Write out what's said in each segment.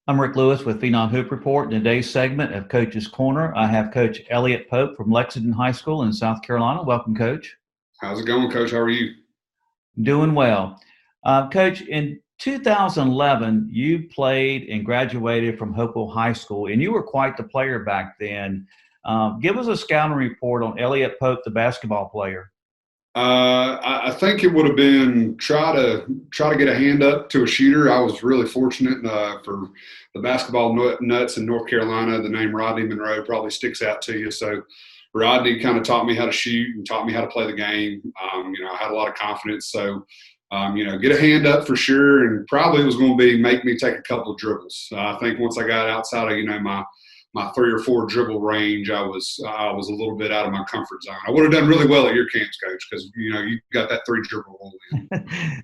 I'm Rick Lewis with Phenom Hoop Report. In today's segment of Coach's Corner, I have Coach Elliott Pope from Lexington High School in South Carolina. Welcome, Coach. How's it going, Coach? How are you? Doing well. Coach, in 2011, you played and graduated from Hopewell High School, and you were quite the player back then. Give us a scouting report on Elliott Pope, the basketball player. I think it would have been try to get a hand up to a shooter. I was really fortunate for the basketball nuts in North Carolina. The name Rodney Monroe probably sticks out to you. So Rodney kind of taught me how to shoot and taught me how to play the game. I had a lot of confidence. So get a hand up for sure, and probably was going to be make me take a couple of dribbles. I think once I got outside of my 3 or 4 dribble range, I was a little bit out of my comfort zone. I would have done really well at your camps, Coach, because you got that 3 dribble rule in.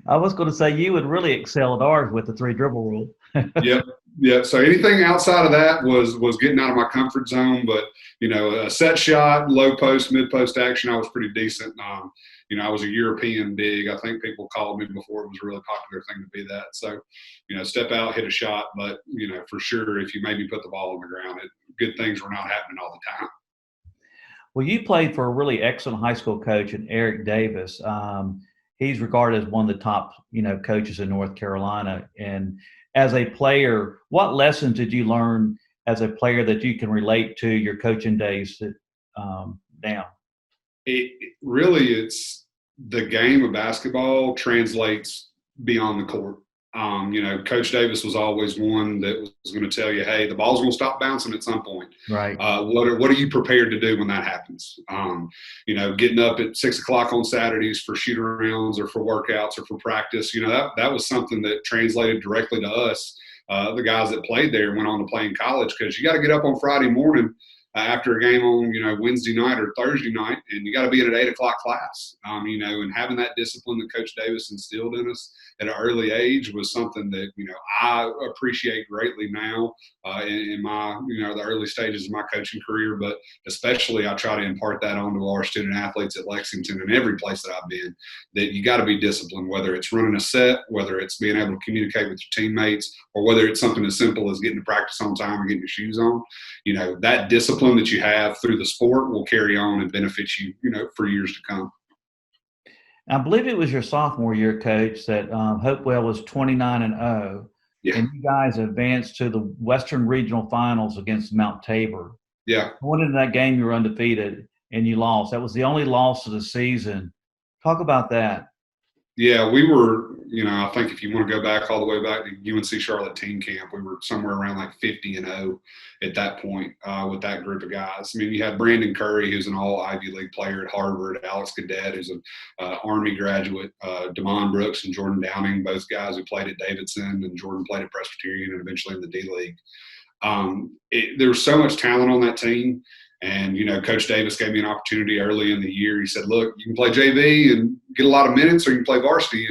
I was going to say you would really excel at ours with the 3 dribble rule. Yep. So anything outside of that was getting out of my comfort zone. But a set shot, low post, mid post action, I was pretty decent. I was a European big. I think people called me before it was a really popular thing to be that. So, step out, hit a shot. But, for sure, if you maybe put the ball on the ground, good things were not happening all the time. Well, you played for a really excellent high school coach in Eric Davis. He's regarded as one of the top, coaches in North Carolina. And as a player, what lessons did you learn as a player that you can relate to your coaching days now? It's the game of basketball translates beyond the court. Coach Davis was always one that was going to tell you, hey, the ball's going to stop bouncing at some point. Right. What are you prepared to do when that happens? Getting up at 6 o'clock on Saturdays for shoot arounds or for workouts or for practice, that was something that translated directly to us, the guys that played there and went on to play in college, because you got to get up on Friday morning after a game on, Wednesday night or Thursday night, and you got to be in an 8 o'clock class, and having that discipline that Coach Davis instilled in us at an early age was something that, I appreciate greatly now in my, the early stages of my coaching career, but especially I try to impart that onto our student athletes at Lexington and every place that I've been, that you got to be disciplined, whether it's running a set, whether it's being able to communicate with your teammates, or whether it's something as simple as getting to practice on time and getting your shoes on. That discipline that you have through the sport will carry on and benefit you, for years to come. I believe it was your sophomore year, Coach, that Hopewell was 29-0, Yeah. and you guys advanced to the Western Regional Finals against Mount Tabor. Yeah. Going into that game, you were undefeated, and you lost. That was the only loss of the season. Talk about that. Yeah, we were, I think if you want to go back all the way back to UNC Charlotte team camp, we were somewhere around like 50-0 at that point with that group of guys. I mean, you had Brandon Curry, who's an all Ivy League player at Harvard, Alex Cadet, who's an Army graduate, Damon Brooks and Jordan Downing, both guys who played at Davidson, and Jordan played at Presbyterian and eventually in the D League. There was so much talent on that team. And, Coach Davis gave me an opportunity early in the year. He said, look, you can play JV and get a lot of minutes, or you can play varsity.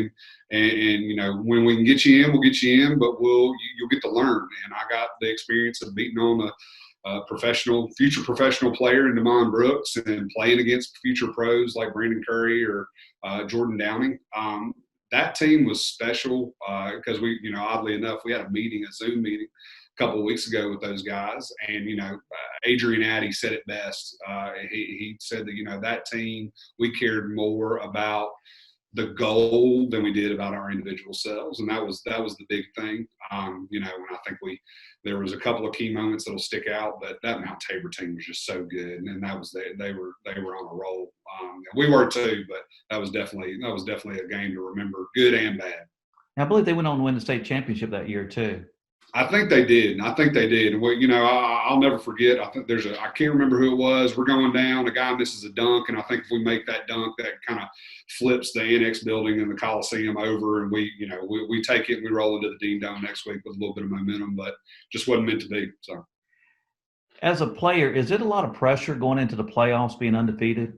And when we can get you in, we'll get you in, but you'll get to learn. And I got the experience of beating on a future professional player in Damon Brooks and playing against future pros like Brandon Curry or Jordan Downing. That team was special because we, oddly enough, we had a Zoom meeting couple of weeks ago with those guys, and Adrian Addy said it best. He said that that team, we cared more about the goal than we did about our individual selves, and that was the big thing. And I think there was a couple of key moments that'll stick out, but that Mount Tabor team was just so good, and that was they were on a roll. We were too, but that was definitely a game to remember, good and bad. I believe they went on to win the state championship that year too. I think they did. And I'll never forget. I think I can't remember who it was. We're going down. A guy misses a dunk, and I think if we make that dunk, that kind of flips the annex building and the Coliseum over, and we take it and we roll into the Dean Dome next week with a little bit of momentum, but just wasn't meant to be. So, as a player, is it a lot of pressure going into the playoffs being undefeated?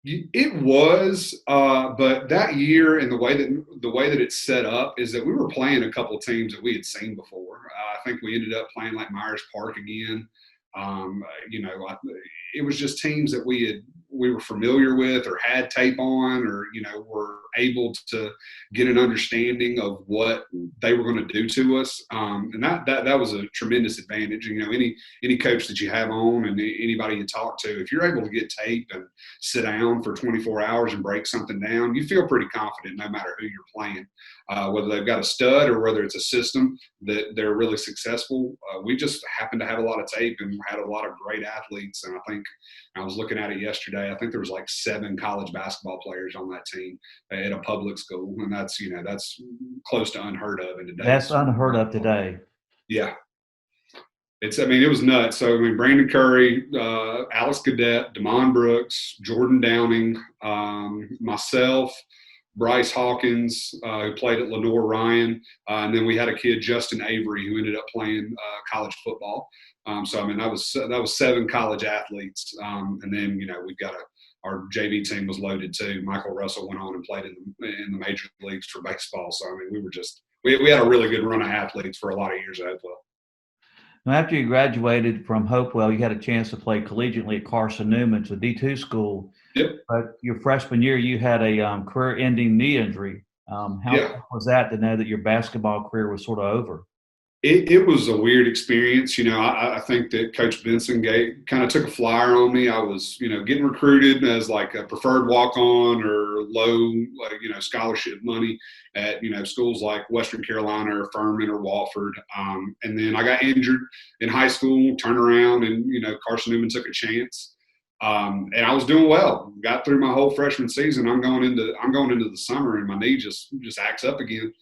It was, but that year and the way that it's set up is that we were playing a couple of teams that we had seen before. I think we ended up playing like Myers Park again. It was just teams that we we were familiar with or had tape on, or, you know, were able to get an understanding of what they were going to do to us. And that was a tremendous advantage. You know, any coach that you have on and anybody you talk to, if you're able to get tape and sit down for 24 hours and break something down, you feel pretty confident no matter who you're playing, whether they've got a stud or whether it's a system that they're really successful. We just happened to have a lot of tape and had a lot of great athletes. And I think I was looking at it yesterday. I think there was like 7 college basketball players on that team at a public school, and that's, you know, that's close to unheard of in today. That's unheard of today. Yeah. I mean, it was nuts. So, I mean, Brandon Curry, Alex Cadet, Damon Brooks, Jordan Downing, myself, Bryce Hawkins, who played at Lenore Ryan, and then we had a kid, Justin Avery, who ended up playing college football. So, I mean, that was 7 college athletes, and then, you know, we've got our JV team was loaded too. Michael Russell went on and played in the major leagues for baseball. So, I mean, we had a really good run of athletes for a lot of years at Hopewell. Now, after you graduated from Hopewell, you had a chance to play collegiately at Carson Newman's, a D2 school. Yep. But your freshman year, you had a career-ending knee injury. How was that to know that your basketball career was sort of over? It was a weird experience. You know, I think that Coach Benson kind of took a flyer on me. I was, you know, getting recruited as like a preferred walk-on or low, like, you know, scholarship money at, you know, schools like Western Carolina or Furman or Wofford. And then I got injured in high school, turned around, and, you know, Carson Newman took a chance. And I was doing well. Got through my whole freshman season. I'm going into the summer, and my knee just acts up again.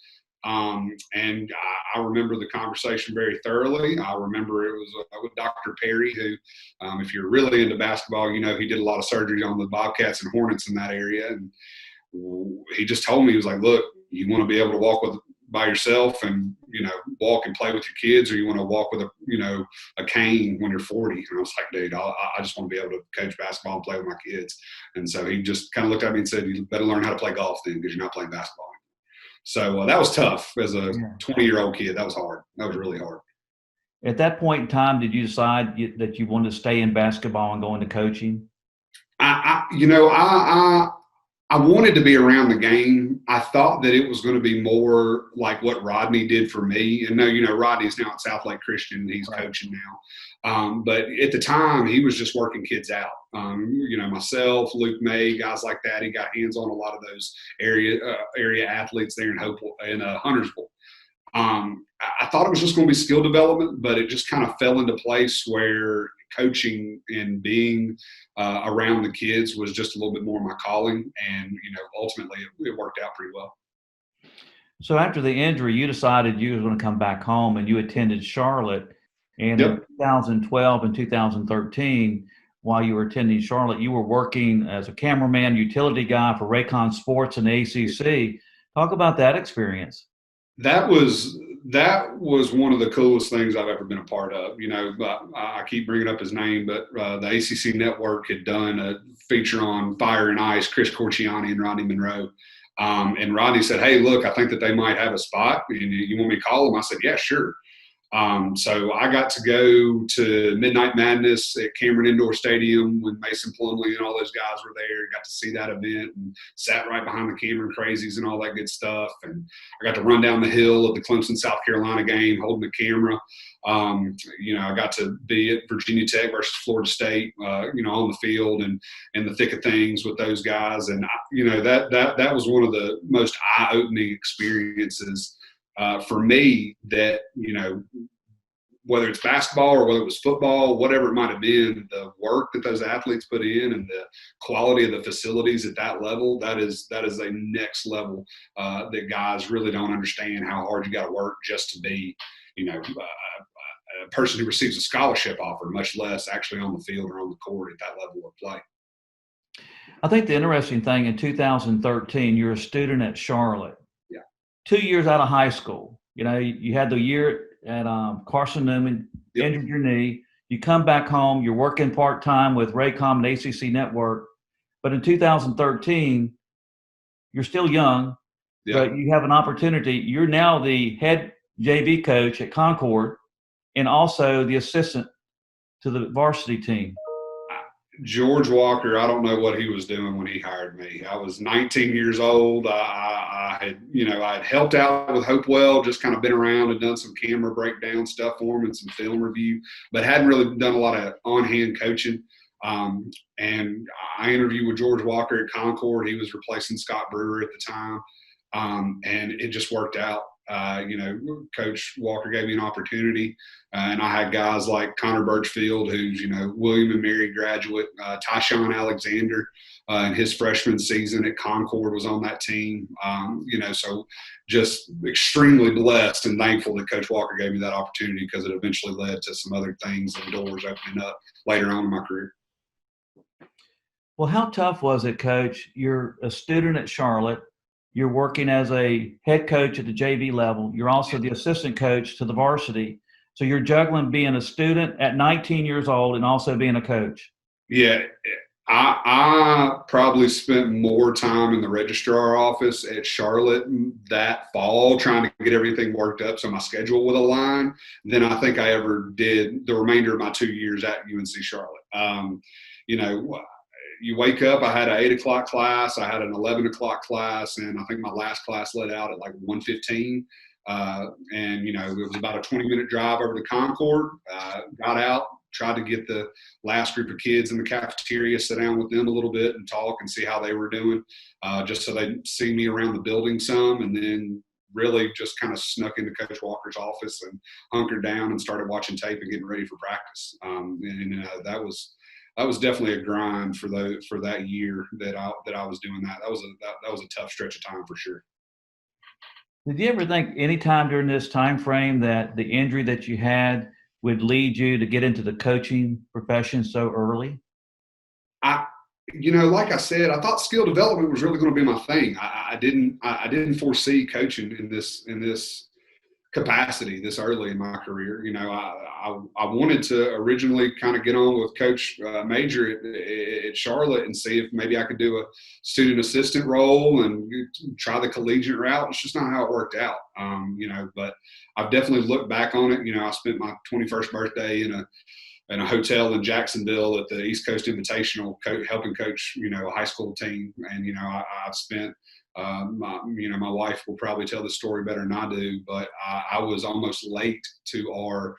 And I remember the conversation very thoroughly. I remember it was with Dr. Perry, who, if you're really into basketball, you know, he did a lot of surgery on the Bobcats and Hornets in that area. And he just told me, he was like, look, you want to be able to walk by yourself and, you know, walk and play with your kids, or you want to walk with a cane when you're 40. And I was like, dude, I just want to be able to coach basketball and play with my kids. And so he just kind of looked at me and said, you better learn how to play golf then, because you're not playing basketball. So that was tough as a 20-year-old kid. That was hard. That was really hard. At that point in time, did you decide that you wanted to stay in basketball and go into coaching? I wanted to be around the game. I thought that it was going to be more like what Rodney did for me. And no, you know, Rodney's now at South Lake Christian, and he's coaching now. But at the time, he was just working kids out. You know, myself, Luke May, guys like that. He got hands on a lot of those area athletes there in Hopewell and Huntersville. I thought it was just going to be skill development, but it just kind of fell into place where coaching and being around the kids was just a little bit more my calling. And, you know, ultimately it worked out pretty well. So after the injury, you decided you were going to come back home, and you attended Charlotte. And in 2012 and 2013, while you were attending Charlotte, you were working as a cameraman, utility guy for Raycon Sports and the ACC. Talk about that experience. That was one of the coolest things I've ever been a part of. You know, I keep bringing up his name, but the ACC Network had done a feature on Fire and Ice, Chris Corciani and Rodney Monroe. And Rodney said, hey, look, I think that they might have a spot. You want me to call them? I said, yeah, sure. So I got to go to Midnight Madness at Cameron Indoor Stadium when Mason Plumlee and all those guys were there. Got to see that event and sat right behind the Cameron Crazies and all that good stuff. And I got to run down the hill at the Clemson, South Carolina game holding the camera. You know, I got to be at Virginia Tech versus Florida State, you know, on the field and in the thick of things with those guys. And, you know, that was one of the most eye-opening experiences for me, that, you know, whether it's basketball or whether it was football, whatever it might have been, the work that those athletes put in and the quality of the facilities at that level, that is a next level that guys really don't understand how hard you got to work just to be, you know, a person who receives a scholarship offer, much less actually on the field or on the court at that level of play. I think the interesting thing, in 2013, you're a student at Charlotte. 2 years out of high school. You know, you had the year at Carson Newman, injured your knee. You come back home, you're working part-time with Raycom and ACC Network. But in 2013, you're still young, but you have an opportunity. You're now the head JV coach at Concord and also the assistant to the varsity team. George Walker, I don't know what he was doing when he hired me. I was 19 years old. I had, I had helped out with Hopewell, just kind of been around and done some camera breakdown stuff for him and some film review, but hadn't really done a lot of on-hand coaching. And I interviewed with George Walker at Concord. He was replacing Scott Brewer at the time. And it just worked out. Coach Walker gave me an opportunity, and I had guys like Connor Birchfield, who's, William and Mary graduate, Tyshawn Alexander, in his freshman season at Concord was on that team. So just extremely blessed and thankful that Coach Walker gave me that opportunity, because it eventually led to some other things and doors opening up later on in my career. Well, how tough was it, Coach? You're a student at Charlotte. You're working as a head coach at the JV level. You're also the assistant coach to the varsity. So you're juggling being a student at 19 years old and also being a coach. Yeah, I probably spent more time in the registrar office at Charlotte that fall trying to get everything worked up so my schedule would align than I think I ever did the remainder of my 2 years at UNC Charlotte. You wake up, I had an 8 o'clock class, I had an 11 o'clock class, and I think my last class let out at like 1:15. It was about a 20-minute drive over to Concord. Got out, tried to get the last group of kids in the cafeteria, sit down with them a little bit and talk and see how they were doing, just so they'd see me around the building some, and then really just kind of snuck into Coach Walker's office and hunkered down and started watching tape and getting ready for practice. That was definitely a grind for that year that I was doing that. That was a tough stretch of time for sure. Did you ever think any time during this time frame that the injury that you had would lead you to get into the coaching profession so early? Like I said, I thought skill development was really going to be my thing. I didn't foresee coaching in this capacity this early in my career. I wanted to originally kind of get on with Coach Major at Charlotte and see if maybe I could do a student assistant role and try the collegiate route. It's just not how it worked out. But I've definitely looked back on it. I spent my 21st birthday in a hotel in Jacksonville at the East Coast Invitational, helping coach, a high school team. And, I've spent, my wife will probably tell the story better than I do, but I was almost late to our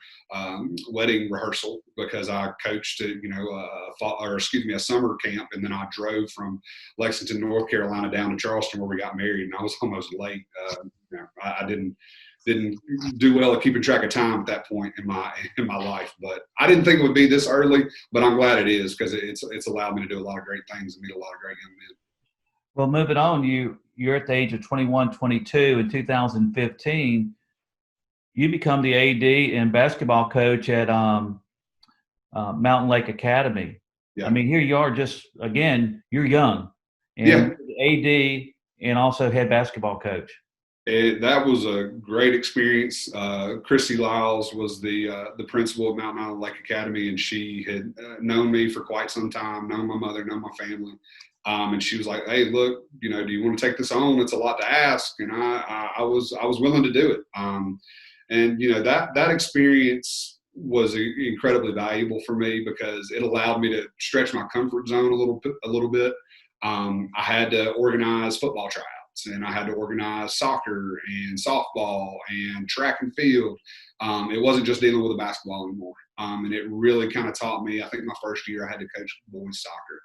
wedding rehearsal because I coached at, a summer camp. And then I drove from Lexington, North Carolina down to Charleston where we got married, and I was almost late. I didn't do well at keeping track of time at that point in my life, but I didn't think it would be this early, but I'm glad it is, because it's allowed me to do a lot of great things and meet a lot of great young men. Well, moving on, you're at the age of 21, 22 in 2015, you become the AD and basketball coach at Mountain Lake Academy. Yeah. I mean, here you are, just, again, you're young, and AD and also head basketball coach. That was a great experience. Chrissy Lyles was the principal of Mountain Lake Academy, and she had known me for quite some time, known my mother, known my family. And she was like, "Hey, look, do you want to take this on? It's a lot to ask." And I was willing to do it. That experience was incredibly valuable for me because it allowed me to stretch my comfort zone a little bit. I had to organize football tryouts, and I had to organize soccer and softball and track and field. It wasn't just dealing with the basketball anymore. And it really kind of taught me, I think my first year I had to coach boys soccer.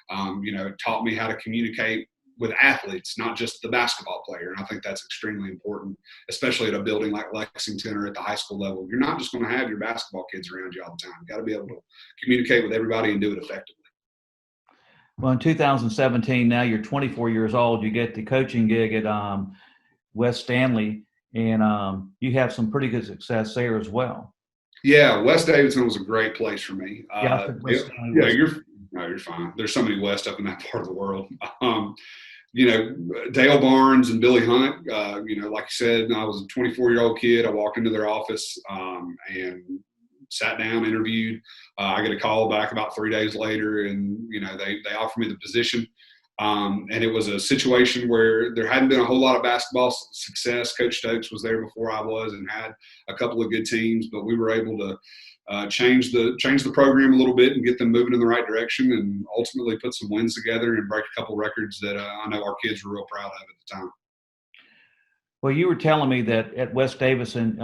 It taught me how to communicate with athletes, not just the basketball player. And I think that's extremely important, especially at a building like Lexington or at the high school level. You're not just going to have your basketball kids around you all the time. You got to be able to communicate with everybody and do it effectively. Well, in 2017, now you're 24 years old. You get the coaching gig at West Stanley, and you have some pretty good success there as well. Yeah, West Davidson was a great place for me. You're fine. There's so many West up in that part of the world. Dale Barnes and Billy Hunt, like you said, I was a 24-year-old kid. I walked into their office and sat down, interviewed. I get a call back about 3 days later, and, they offered me the position. And it was a situation where there hadn't been a whole lot of basketball success. Coach Stokes was there before I was and had a couple of good teams, but we were able to change the program a little bit and get them moving in the right direction, and ultimately put some wins together and break a couple records that I know our kids were real proud of at the time. Well, you were telling me that at West Davidson,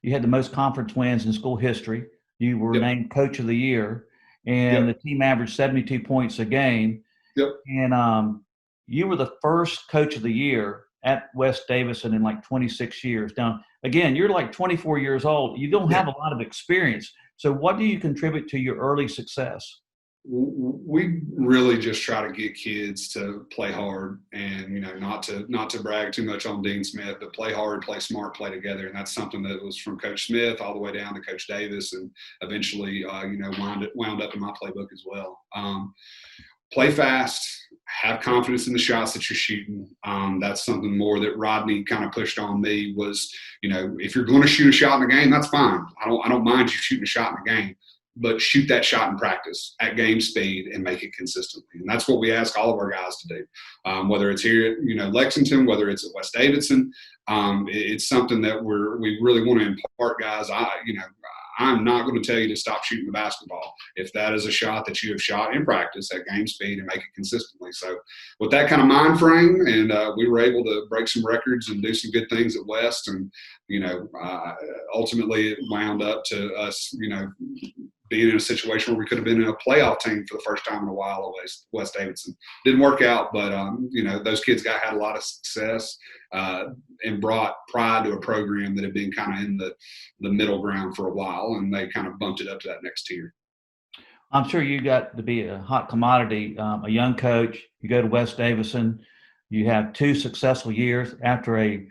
you had the most conference wins in school history. You were Yep. named Coach of the Year, and Yep. the team averaged 72 points a game. Yep. And you were the first Coach of the Year at West Davidson in like 26 years. Now, again, you're like 24 years old. You don't have a lot of experience. So what do you contribute to your early success? We really just try to get kids to play hard, and not to brag too much on Dean Smith, but play hard, play smart, play together. And that's something that was from Coach Smith all the way down to Coach Davis, and eventually wound up in my playbook as well. Play fast, have confidence in the shots that you're shooting. That's something more that Rodney kind of pushed on me was, if you're going to shoot a shot in a game, that's fine. I don't mind you shooting a shot in a game, but shoot that shot in practice at game speed and make it consistently. And that's what we ask all of our guys to do, whether it's here at Lexington, whether it's at West Davidson. It's something that we really want to impart, guys. I'm not going to tell you to stop shooting the basketball if that is a shot that you have shot in practice at game speed and make it consistently. So with that kind of mind frame, and we were able to break some records and do some good things at West, and ultimately it wound up to us being in a situation where we could have been in a playoff team for the first time in a while at West Davidson. Didn't work out, but those kids had a lot of success and brought pride to a program that had been kind of in the middle ground for a while, and they kind of bumped it up to that next tier. I'm sure you got to be a hot commodity, a young coach. You go to West Davidson, you have 2 successful years after a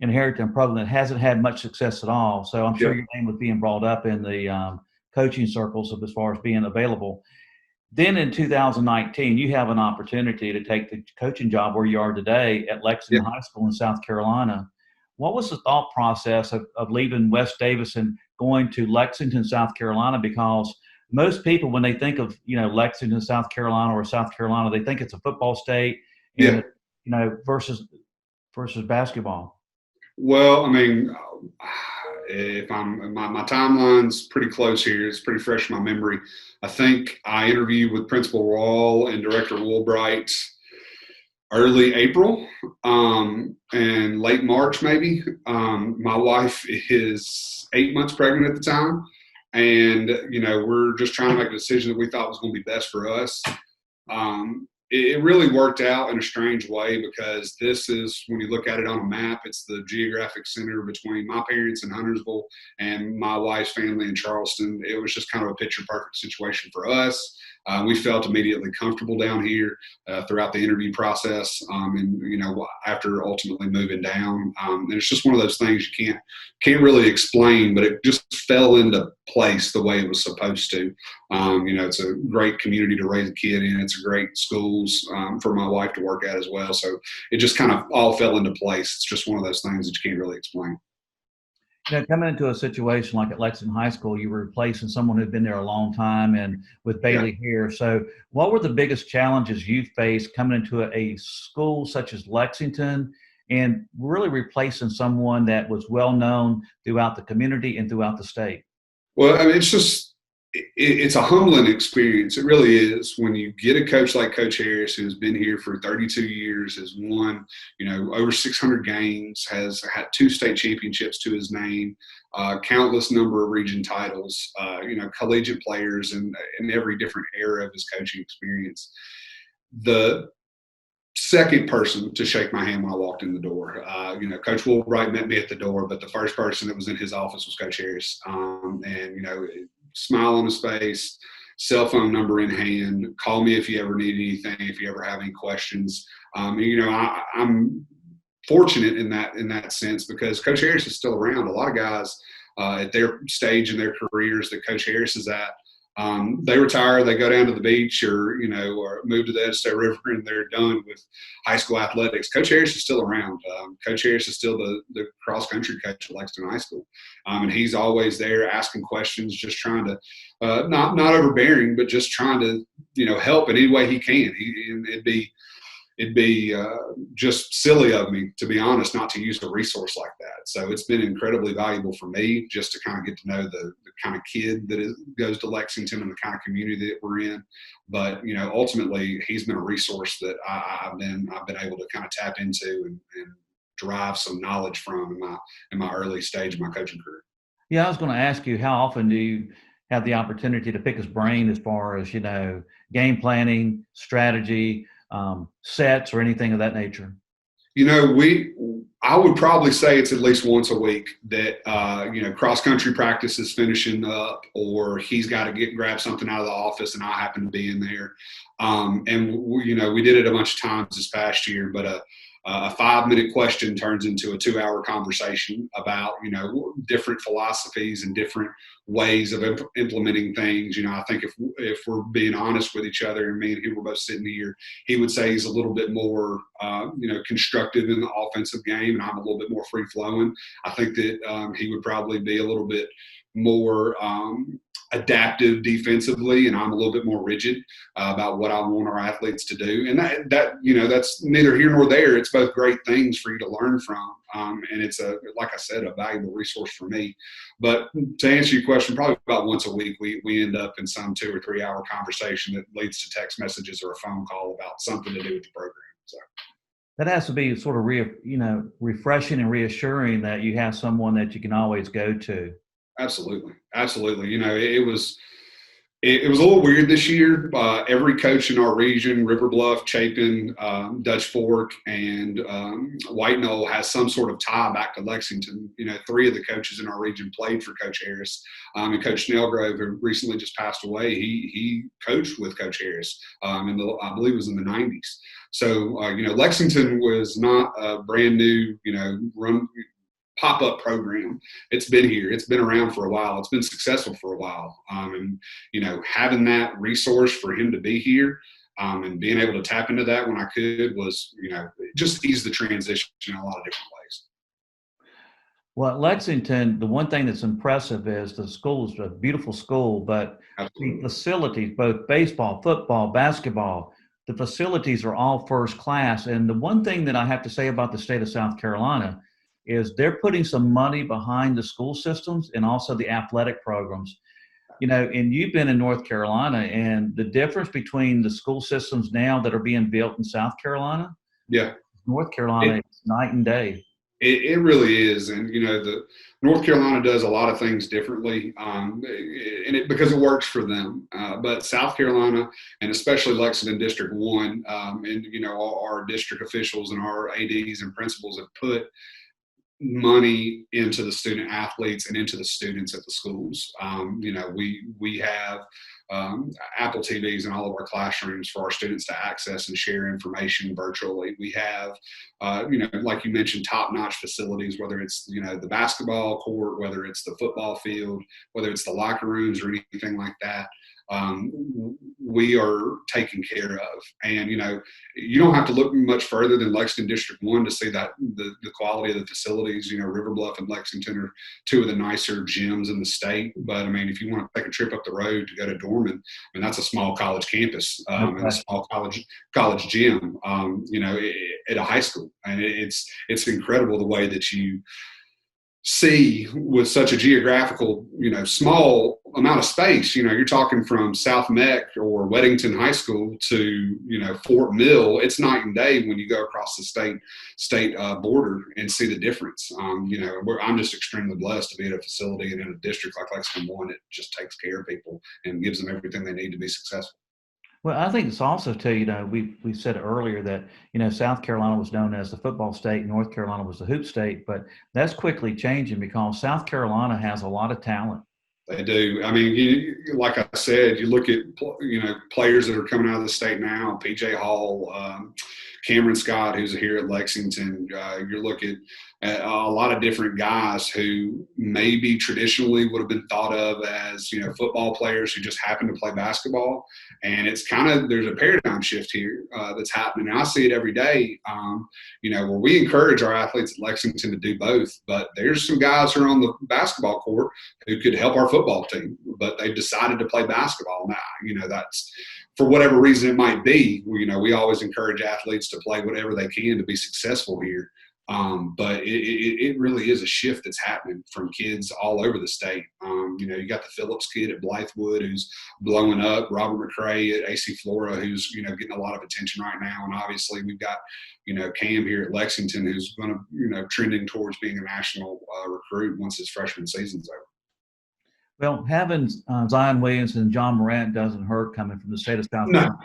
inheriting program that hasn't had much success at all. So I'm sure your name was being brought up in the coaching circles as far as being available. Then in 2019, you have an opportunity to take the coaching job where you are today at Lexington High School in South Carolina. What was the thought process of leaving West Davidson, going to Lexington, South Carolina? Because most people, when they think of Lexington, South Carolina, or South Carolina, they think it's a football state, and versus basketball. Well, I mean, if my timeline's pretty close here, it's pretty fresh in my memory. I think I interviewed with Principal Wall and Director Woolbright early April and late March, maybe. My wife is 8 months pregnant at the time, and we're just trying to make a decision that we thought was going to be best for us. It really worked out in a strange way, because this is, when you look at it on a map, it's the geographic center between my parents in Huntersville and my wife's family in Charleston. It was just kind of a picture-perfect situation for us. We felt immediately comfortable down here throughout the interview process, and after ultimately moving down. And it's just one of those things you can't really explain, but it just fell into place the way it was supposed to. It's a great community to raise a kid in. It's a great schools for my wife to work at as well. So it just kind of all fell into place. It's just one of those things that you can't really explain. Coming into a situation like at Lexington High School, you were replacing someone who'd been there a long time, and with Bailey here. So what were the biggest challenges you faced coming into a school such as Lexington, and really replacing someone that was well known throughout the community and throughout the state? Well, I mean, it's a humbling experience. It really is, when you get a coach like Coach Harris, who's been here for 32 years, has won, over 600 games, has had 2 state championships to his name, countless number of region titles, collegiate players in every different era of his coaching experience. The second person to shake my hand when I walked in the door, Coach Woolbright met me at the door, but the first person that was in his office was Coach Harris. Smile on his face, cell phone number in hand, call me if you ever need anything, if you ever have any questions. I'm fortunate in that sense, because Coach Harris is still around. A lot of guys at their stage in their careers that Coach Harris is at, they retire, they go down to the beach, or move to the Edstone River, and they're done with high school athletics. Coach Harris is still around. Coach Harris is still the cross country coach at Lexington High School, and he's always there asking questions, just trying to not overbearing, but just trying to help in any way he can. It'd be it'd be just silly of me, to be honest, not to use a resource like that. So it's been incredibly valuable for me just to kind of get to know the kind of kid that goes to Lexington and the kind of community that we're in. But ultimately, he's been a resource that I've been able to kind of tap into and derive some knowledge from in my early stage of my coaching career. Yeah, I was going to ask you, how often do you have the opportunity to pick his brain as far as game planning, strategy, sets, or anything of that nature? I would probably say it's at least once a week that cross country practice is finishing up, or he's got to grab something out of the office, and I happen to be in there. And we did it a bunch of times this past year, but a 5-minute question turns into a 2-hour conversation about different philosophies and different ways of implementing things. I think if we're being honest with each other, and me and he were both sitting here, he would say he's a little bit more constructive in the offensive game, and I'm a little bit more free flowing. I think that he would probably be a little bit more adaptive defensively, and I'm a little bit more rigid about what I want our athletes to do. And that's neither here nor there. It's both great things for you to learn from, and it's like I said, a valuable resource for me. But to answer your question, probably about once a week we end up in some 2 or 3 hour conversation that leads to text messages or a phone call about something to do with the program. So that has to be sort of refreshing and reassuring that you have someone that you can always go to. Absolutely. It was a little weird this year. Every coach in our region, River Bluff, Chapin, Dutch Fork, and White Knoll, has some sort of tie back to Lexington. 3 of the coaches in our region played for Coach Harris, and Coach Snellgrove, who recently just passed away, he coached with Coach Harris, I believe it was in the 90s. So Lexington was not a brand new run pop-up program. It's been here. It's been around for a while. It's been successful for a while. And having that resource for him to be here and being able to tap into that when I could was, just ease the transition in a lot of different ways. Well, at Lexington, the one thing that's impressive is the school is a beautiful school, but Absolutely. the facilities, both baseball, football, basketball, the facilities are all first class. And the one thing that I have to say about the state of South Carolina is they're putting some money behind the school systems and also the athletic programs. And you've been in North Carolina, and the difference between the school systems now that are being built in South Carolina, North Carolina, it's night and day. It really is. And, the North Carolina does a lot of things differently, because it works for them. But South Carolina, and especially Lexington District 1, and, our district officials and our ADs and principals have put money into the student athletes and into the students at the schools. We have Apple TVs in all of our classrooms for our students to access and share information virtually. We have, like you mentioned, top-notch facilities, whether it's, the basketball court, whether it's the football field, whether it's the locker rooms or anything like that. We are taken care of. And, you don't have to look much further than Lexington District 1 to see that the quality of the facilities. River Bluff and Lexington are 2 of the nicer gyms in the state. But, if you want to take a trip up the road to go to Dorman, that's a small college campus and a small college gym, at a high school. And it's incredible the way that you see with such a geographical, small amount of space. You're talking from South Meck or Weddington High School to, Fort Mill. It's night and day when you go across the state border and see the difference. I'm just extremely blessed to be at a facility and in a district like Lexington 1 that just takes care of people and gives them everything they need to be successful. Well, I think it's also too, we said earlier that, South Carolina was known as the football state, North Carolina was the hoop state, but that's quickly changing because South Carolina has a lot of talent. They do. Like I said, you look at, players that are coming out of the state now, PJ Hall, Cameron Scott, who's here at Lexington. You're looking at a lot of different guys who maybe traditionally would have been thought of as, football players who just happen to play basketball. And it's there's a paradigm shift here that's happening. And I see it every day, where we encourage our athletes at Lexington to do both. But there's some guys who are on the basketball court who could help our football team, but they've decided to play basketball now. for whatever reason it might be, we always encourage athletes to play whatever they can to be successful here. But it really is a shift that's happening from kids all over the state. You got the Phillips kid at Blythewood who's blowing up, Robert McCray at AC Flora who's, getting a lot of attention right now. And obviously we've got, Cam here at Lexington who's going to, trending towards being a national recruit once his freshman season's over. Well, having Zion Williams and John Morant doesn't hurt coming from the state of South Carolina.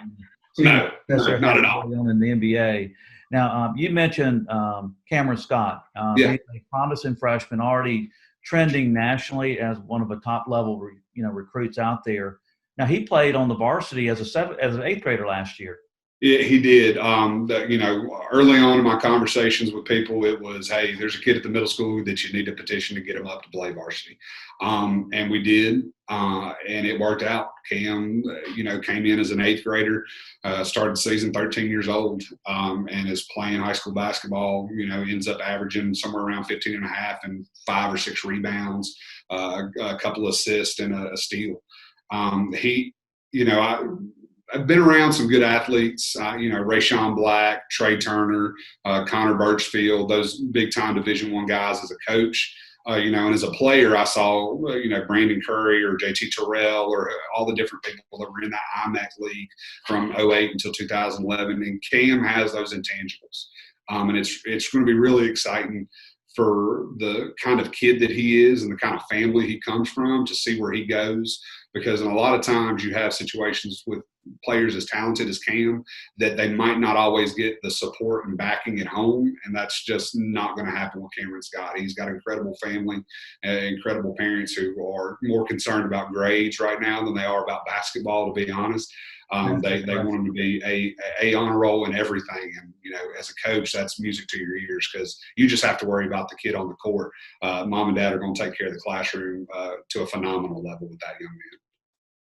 No, not at all. In the NBA. Now, you mentioned Cameron Scott. He's a promising freshman, already trending nationally as one of the top level, recruits out there. Now, he played on the varsity as an eighth grader last year. Yeah, he did. Early on in my conversations with people, it was, hey, there's a kid at the middle school that you need to petition to get him up to play varsity. And we did, and it worked out. Cam, came in as an eighth grader, started the season 13 years old, and is playing high school basketball, ends up averaging somewhere around 15 and a half and 5 or 6 rebounds, a couple of assists and a steal. I've been around some good athletes, Rayshawn Black, Trey Turner, Connor Birchfield, those big-time Division I guys as a coach. And as a player, I saw, Brandon Curry or JT Terrell or all the different people that were in that IMAC league from 2008 until 2011. And Cam has those intangibles. And it's going to be really exciting for the kind of kid that he is and the kind of family he comes from to see where he goes. Because in a lot of times you have situations with players as talented as Cam that they might not always get the support and backing at home, and that's just not going to happen with Cameron Scott. He's got an incredible family, incredible parents who are more concerned about grades right now than they are about basketball, to be honest. They want him to be a honor roll in everything, and as a coach, that's music to your ears because you just have to worry about the kid on the court. Mom and dad are going to take care of the classroom to a phenomenal level with that young man.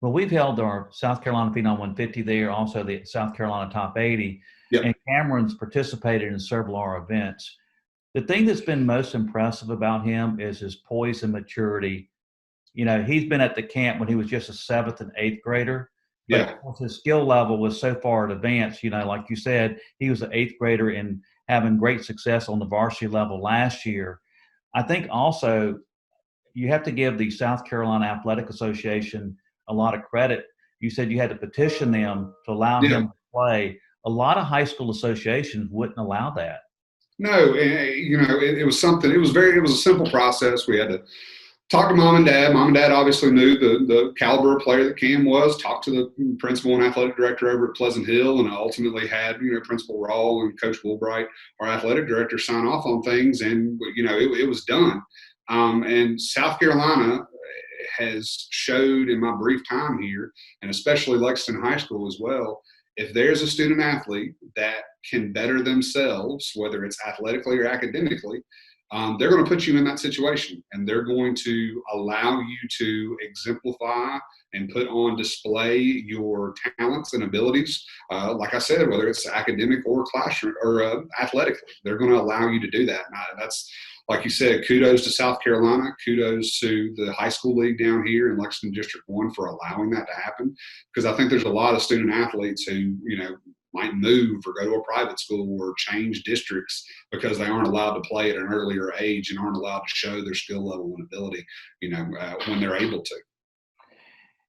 Well, we've held our South Carolina Phenom 150 there, also the South Carolina Top 80, and Cameron's participated in several of our events. The thing that's been most impressive about him is his poise and maturity. He's been at the camp when he was just a 7th and 8th grader. But his skill level was so far advanced, like you said, he was an 8th grader and having great success on the varsity level last year. I think also you have to give the South Carolina Athletic Association a lot of credit. You said you had to petition them to allow him to play. A lot of high school associations wouldn't allow that. No, it was something. It was a simple process. We had to talk to mom and dad. Mom and dad obviously knew the caliber of player that Cam was. Talked to the principal and athletic director over at Pleasant Hill, and ultimately had Principal Rawl and Coach Woolbright, our athletic director, sign off on things, and it was done. And South Carolina has showed in my brief time here, and especially Lexington High School as well, if there's a student athlete that can better themselves, whether it's athletically or academically, they're going to put you in that situation, and they're going to allow you to exemplify and put on display your talents and abilities. Like I said, whether it's academic or classroom or athletically, they're going to allow you to do that. And that's, like you said, kudos to South Carolina, kudos to the high school league down here in Lexington District 1 for allowing that to happen. Because I think there's a lot of student athletes who, might move or go to a private school or change districts because they aren't allowed to play at an earlier age and aren't allowed to show their skill level and ability, when they're able to.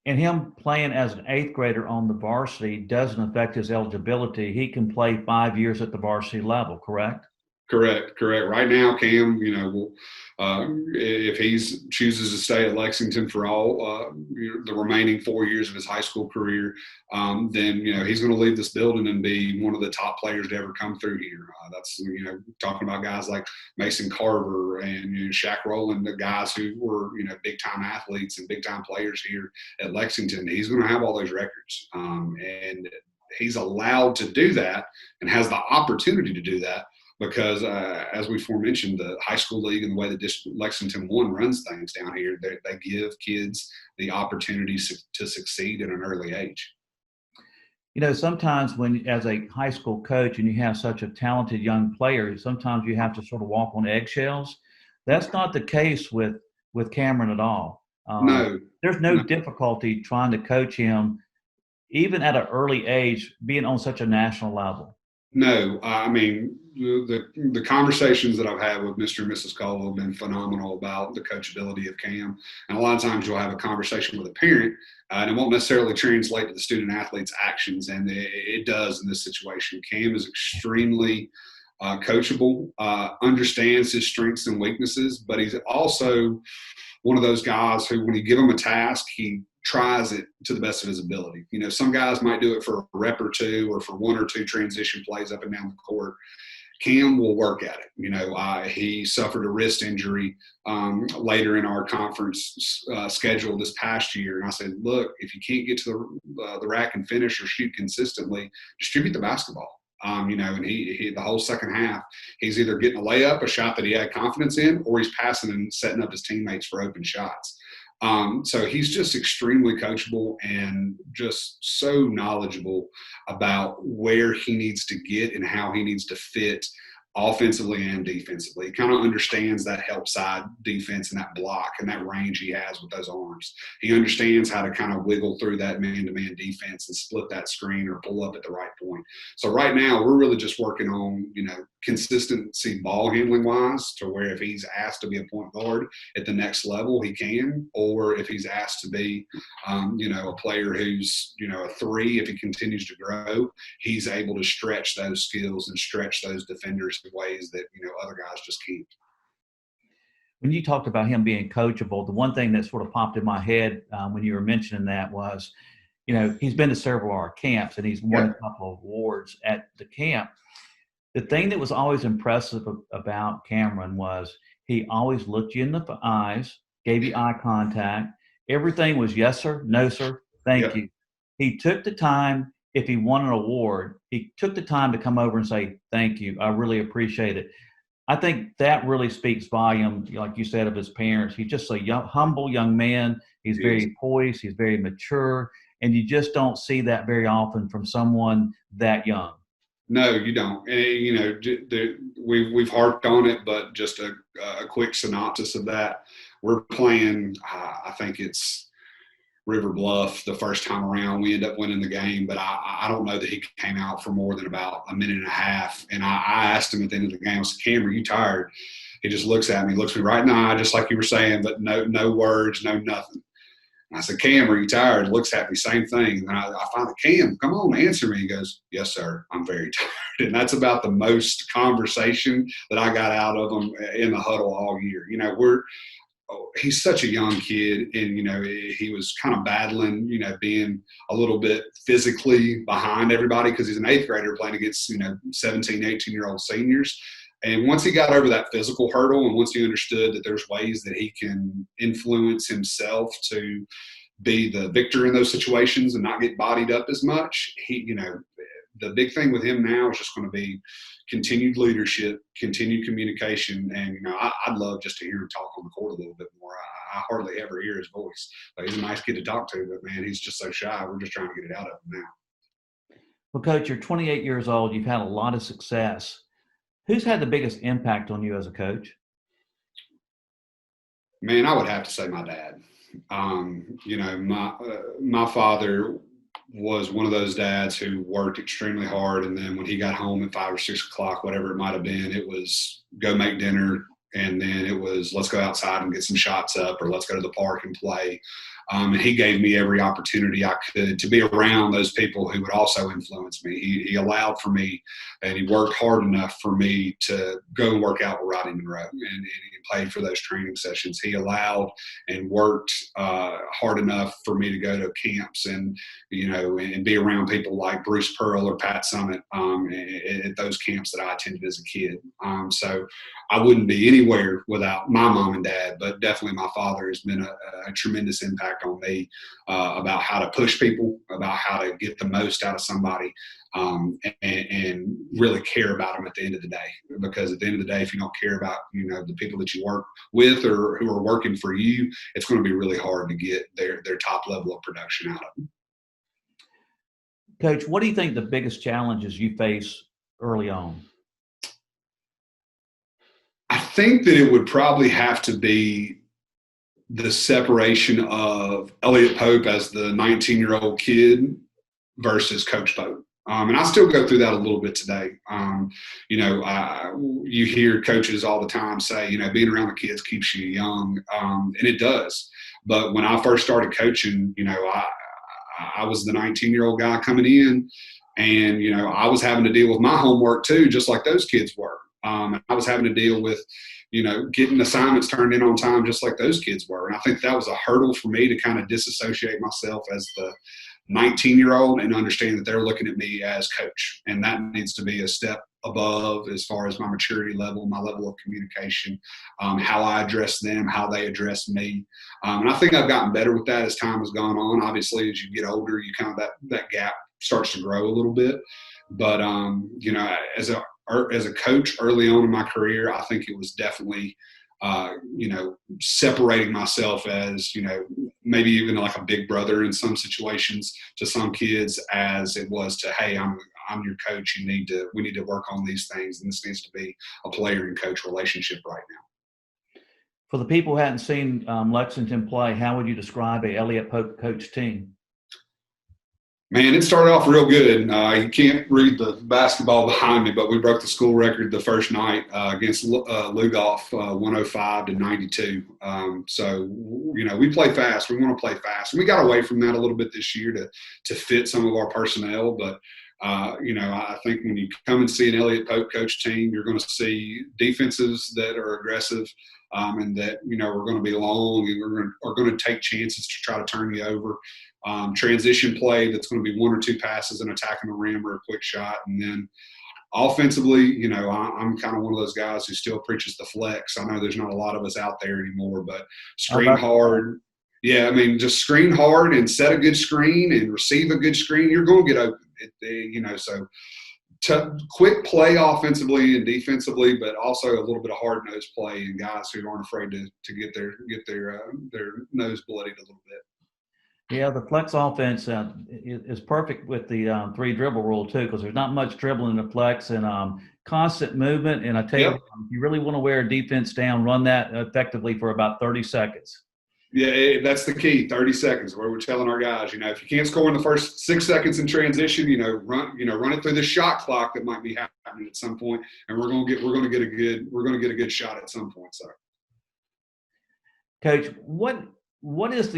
And him playing as an 8th grader on the varsity doesn't affect his eligibility. He can play 5 years at the varsity level, correct? Correct. Right now, Cam, if he chooses to stay at Lexington for all the remaining 4 years of his high school career, then he's going to leave this building and be one of the top players to ever come through here. That's talking about guys like Mason Carver and Shaq Rowland, the guys who were big time athletes and big time players here at Lexington. He's going to have all those records, and he's allowed to do that and has the opportunity to do that. Because as we mentioned, the high school league and the way that Lexington 1 runs things down here, they give kids the opportunities to succeed at an early age. Sometimes when, as a high school coach, and you have such a talented young player, sometimes you have to sort of walk on eggshells. That's not the case with Cameron at all. No. There's no difficulty trying to coach him. even at an early age, being on such a national level? No, I mean, the conversations that I've had with Mr. and Mrs. Cole have been phenomenal about the coachability of Cam. And a lot of times you'll have a conversation with a parent, and it won't necessarily translate to the student athlete's actions, and it does in this situation. Cam is extremely coachable, understands his strengths and weaknesses, but he's also one of those guys who, when you give him a task, he tries it to the best of his ability. You know, some guys might do it for a rep or two or for one or two transition plays up and down the court. Cam will work at it. You know, he suffered a wrist injury later in our conference schedule this past year. And I said, look, if you can't get to the rack and finish or shoot consistently, distribute the basketball. You know, and he the whole second half, he's either getting a layup, a shot that he had confidence in, or he's passing and setting up his teammates for open shots. So he's just extremely coachable and just so knowledgeable about where he needs to get and how he needs to fit offensively and defensively. He kind of understands that help side defense and that block and that range he has with those arms. He understands how to kind of wiggle through that man-to-man defense and split that screen or pull up at the right point. So right now we're really just working on, you know, consistency ball handling wise, to where if he's asked to be a point guard at the next level, he can, or if he's asked to be, you know, a player who's, you know, a three, if he continues to grow, he's able to stretch those skills and stretch those defenders in ways that, you know, other guys just can't. When you talked about him being coachable, the one thing that sort of popped in my head when you were mentioning that was, you know, he's been to several of our camps and he's won a couple of awards at the camp. The thing that was always impressive about Cameron was he always looked you in the eyes, gave you eye contact. Everything was yes, sir, no, sir, thank you. He took the time, if he won an award, he took the time to come over and say, thank you, I really appreciate it. I think that really speaks volume, like you said, of his parents. He's just a humble young man. He's very poised. He's very mature. And you just don't see that very often from someone that young. No, you don't. And, you know, we've harped on it, but just a quick synopsis of that. We're playing, I think it's River Bluff the first time around. We end up winning the game, but I don't know that he came out for more than about a minute and a half. And I asked him at the end of the game, I said, Cam, are you tired? He just looks at me, looks me right in the eye, just like you were saying, but no words, no nothing. I said, Cam, are you tired? Looks at me, same thing. And then I finally, Cam, come on, answer me. He goes, yes, sir, I'm very tired. And that's about the most conversation that I got out of him in the huddle all year. You know, he's such a young kid, and, you know, he was kind of battling, you know, being a little bit physically behind everybody because he's an eighth grader playing against, you know, 17, 18-year-old seniors. And once he got over that physical hurdle, and once he understood that there's ways that he can influence himself to be the victor in those situations and not get bodied up as much, he, you know, the big thing with him now is just going to be continued leadership, continued communication. And, you know, I'd love just to hear him talk on the court a little bit more. I hardly ever hear his voice. But he's a nice kid to talk to, but, man, he's just so shy. We're just trying to get it out of him now. Well, Coach, you're 28 years old. You've had a lot of success. Who's had the biggest impact on you as a coach? Man, I would have to say my dad. You know, my father was one of those dads who worked extremely hard, and then when he got home at 5 or 6 o'clock, whatever it might have been, it was go make dinner, and then it was let's go outside and get some shots up, or let's go to the park and play. And he gave me every opportunity I could to be around those people who would also influence me. He allowed for me, and he worked hard enough for me to go and work out with Rodney Monroe, and he played for those training sessions. He allowed and worked hard enough for me to go to camps and, you know, and be around people like Bruce Pearl or Pat Summit at those camps that I attended as a kid. So I wouldn't be anywhere without my mom and dad, but definitely my father has been a tremendous impact on me about how to push people, about how to get the most out of somebody, and really care about them at the end of the day. Because at the end of the day, if you don't care about, you know, the people that you work with or who are working for you, it's going to be really hard to get their top level of production out of them. Coach, what do you think the biggest challenges you face early on? I think that it would probably have to be the separation of Elliott Pope as the 19-year-old kid versus coach vote. And I still go through that a little bit today. You hear coaches all the time say, being around the kids keeps you young, and it does. But when I first started coaching, I was the 19-year-old guy coming in, and I was having to deal with my homework too, just like those kids were. I was having to deal with, getting assignments turned in on time, just like those kids were. And I think that was a hurdle for me to kind of disassociate myself as the 19-year-old and understand that they're looking at me as coach. And that needs to be a step above as far as my maturity level, my level of communication, how I address them, how they address me. And I think I've gotten better with that as time has gone on. Obviously, as you get older, you kind of that gap starts to grow a little bit. But, as a coach early on in my career, I think it was definitely, separating myself as, maybe even like a big brother in some situations to some kids, as it was to, hey, I'm your coach. We need to work on these things. And this needs to be a player and coach relationship right now. For the people who hadn't seen Lexington play, how would you describe a Elliott coach team? Man, it started off real good. You can't read the basketball behind me, but we broke the school record the first night against Lugoff, 105-92. So, we play fast. We want to play fast. And we got away from that a little bit this year to fit some of our personnel. But, I think when you come and see an Elliott coach team, you're going to see defenses that are aggressive, and that, we're going to be long and are going to take chances to try to turn you over. Transition play that's going to be one or two passes and attacking the rim or a quick shot. And then offensively, I'm kind of one of those guys who still preaches the flex. I know there's not a lot of us out there anymore, but screen hard. Yeah, just screen hard and set a good screen and receive a good screen. You're going to get open, so quick play offensively and defensively, but also a little bit of hard-nosed play and guys who aren't afraid to get their nose bloodied a little bit. Yeah, the flex offense is perfect with the 3 dribble rule too, because there's not much dribbling in the flex and constant movement. And I tell you, if you really want to wear a defense down, run that effectively for about 30 seconds. Yeah, that's the key. 30 seconds. Where we're telling our guys, if you can't score in the first 6 seconds in transition, run it through the shot clock that might be happening at some point, and we're going to get a good shot at some point. So, Coach, what is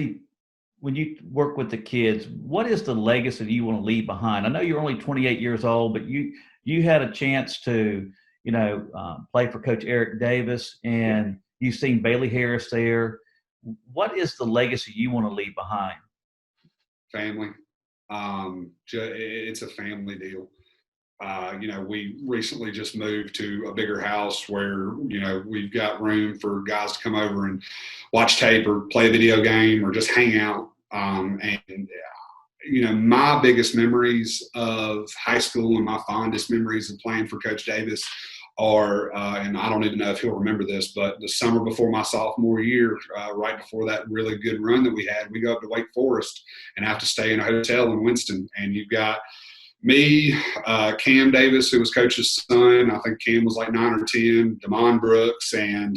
when you work with the kids, what is the legacy that you want to leave behind? I know you're only 28 years old, but you had a chance to, play for Coach Eric Davis, and you've seen Bailey Harris there. What is the legacy you want to leave behind? Family. It's a family deal. We recently just moved to a bigger house where, we've got room for guys to come over and watch tape or play a video game or just hang out. My biggest memories of high school and my fondest memories of playing for Coach Davis are, and I don't even know if he'll remember this, but the summer before my sophomore year, right before that really good run that we had, we go up to Wake Forest and have to stay in a hotel in Winston. And you've got me, Cam Davis, who was Coach's son. I think Cam was like 9 or 10, Damon Brooks, and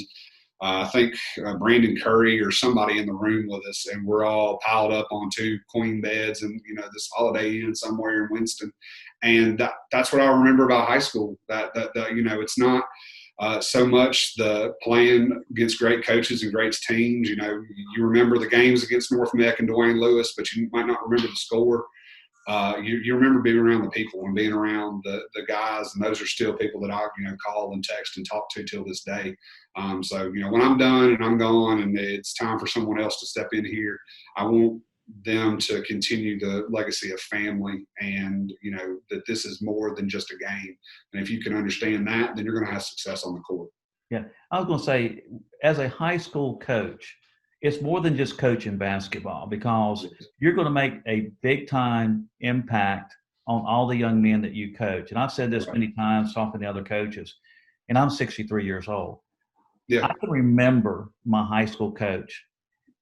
I think Brandon Curry or somebody in the room with us. And we're all piled up on 2 queen beds and, this Holiday Inn somewhere in Winston. And that's what I remember about high school. That it's not so much the playing against great coaches and great teams. You remember the games against North Meck and Dwayne Lewis, but you might not remember the score. You remember being around the people and being around the guys, and those are still people that I call and text and talk to till this day. So when I'm done and I'm gone and it's time for someone else to step in here, I want them to continue the legacy of family, and that this is more than just a game. And if you can understand that, then you're going to have success on the court. Yeah, I was going to say, as a high school coach, it's more than just coaching basketball, because you're going to make a big time impact on all the young men that you coach. And I've said this many times talking to other coaches, and I'm 63 years old. Yeah. I can remember my high school coach.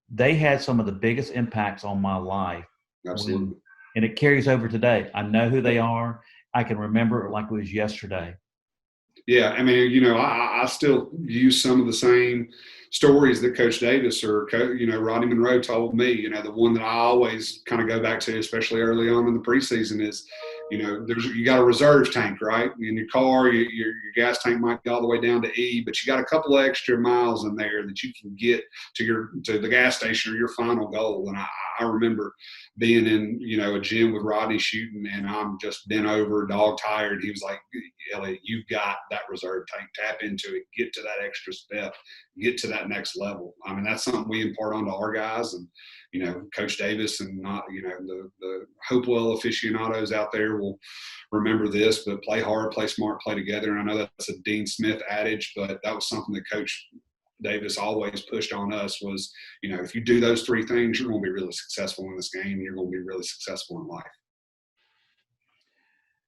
They had some of the biggest impacts on my life. Absolutely. And it carries over today. I know who they are. I can remember it like it was yesterday. Yeah, I mean, you know, I still use some of the same stories that Coach Davis or Rodney Monroe told me. You know, the one that I always kind of go back to, especially early on in the preseason, is, you know, you got a reserve tank, right? In your car, your gas tank might be all the way down to E, but you got a couple of extra miles in there that you can get to the gas station or your final goal. And I remember being in, you know, a gym with Rodney shooting, and I'm just bent over, dog tired. He was like, Elliott, you've got that reserve tank. Tap into it. Get to that extra step. Get to that next level. I mean, that's something we impart onto our guys. And, you know, Coach Davis and the Hopewell aficionados out there will remember this, but play hard, play smart, play together. And I know that's a Dean Smith adage, but that was something that Coach Davis always pushed on us was, you know, if you do those three things, you're going to be really successful in this game. You're going to be really successful in life.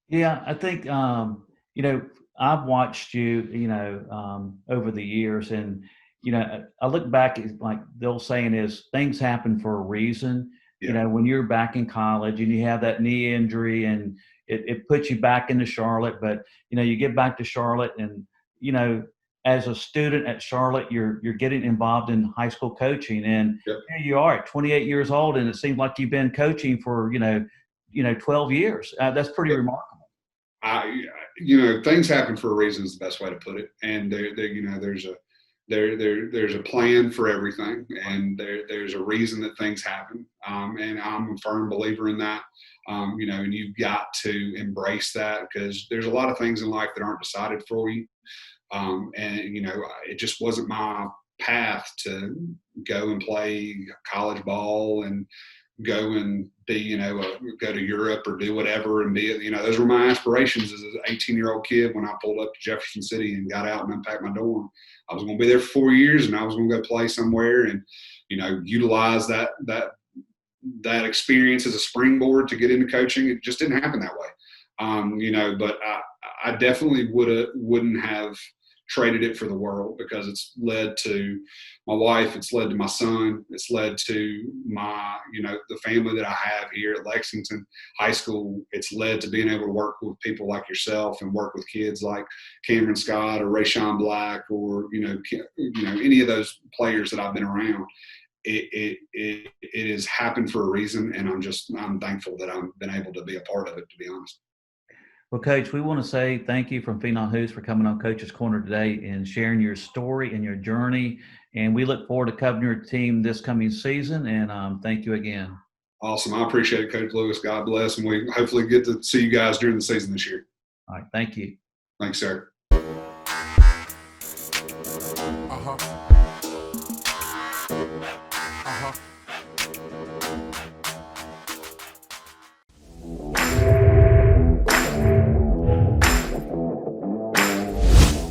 Yeah, I think, you know, I've watched you, you know, over the years, and, you know, I look back at, like the old saying is, things happen for a reason. Yeah. You know, when you're back in college and you have that knee injury and it puts you back into Charlotte, but, you know, you get back to Charlotte and, you know, as a student at Charlotte, you're getting involved in high school coaching, and Yep. here you are at 28 years old, and it seems like you've been coaching for, 12 years. That's pretty remarkable. Things happen for a reason is the best way to put it. And there's a plan for everything, and there's a reason that things happen. And I'm a firm believer in that. And you've got to embrace that, because there's a lot of things in life that aren't decided for you. It just wasn't my path to go and play college ball and go and be, go to Europe or do whatever and be, those were my aspirations as an 18-year-old kid. When I pulled up to Jefferson City and got out and unpacked my dorm, I was going to be there for 4 years, and I was going to go play somewhere and, utilize that experience as a springboard to get into coaching. It just didn't happen that way. But I definitely wouldn't have traded it for the world, because it's led to my wife, it's led to my son, it's led to my, the family that I have here at Lexington High School. It's led to being able to work with people like yourself and work with kids like Cameron Scott or Rayshawn Black or, any of those players that I've been around. It has happened for a reason, and I'm thankful that I've been able to be a part of it, to be honest. Well, Coach, we want to say thank you from Phenom Hoops for coming on Coach's Corner today and sharing your story and your journey. And we look forward to covering your team this coming season. And thank you again. Awesome. I appreciate it, Coach Lewis. God bless. And we hopefully get to see you guys during the season this year. All right. Thank you. Thanks, sir.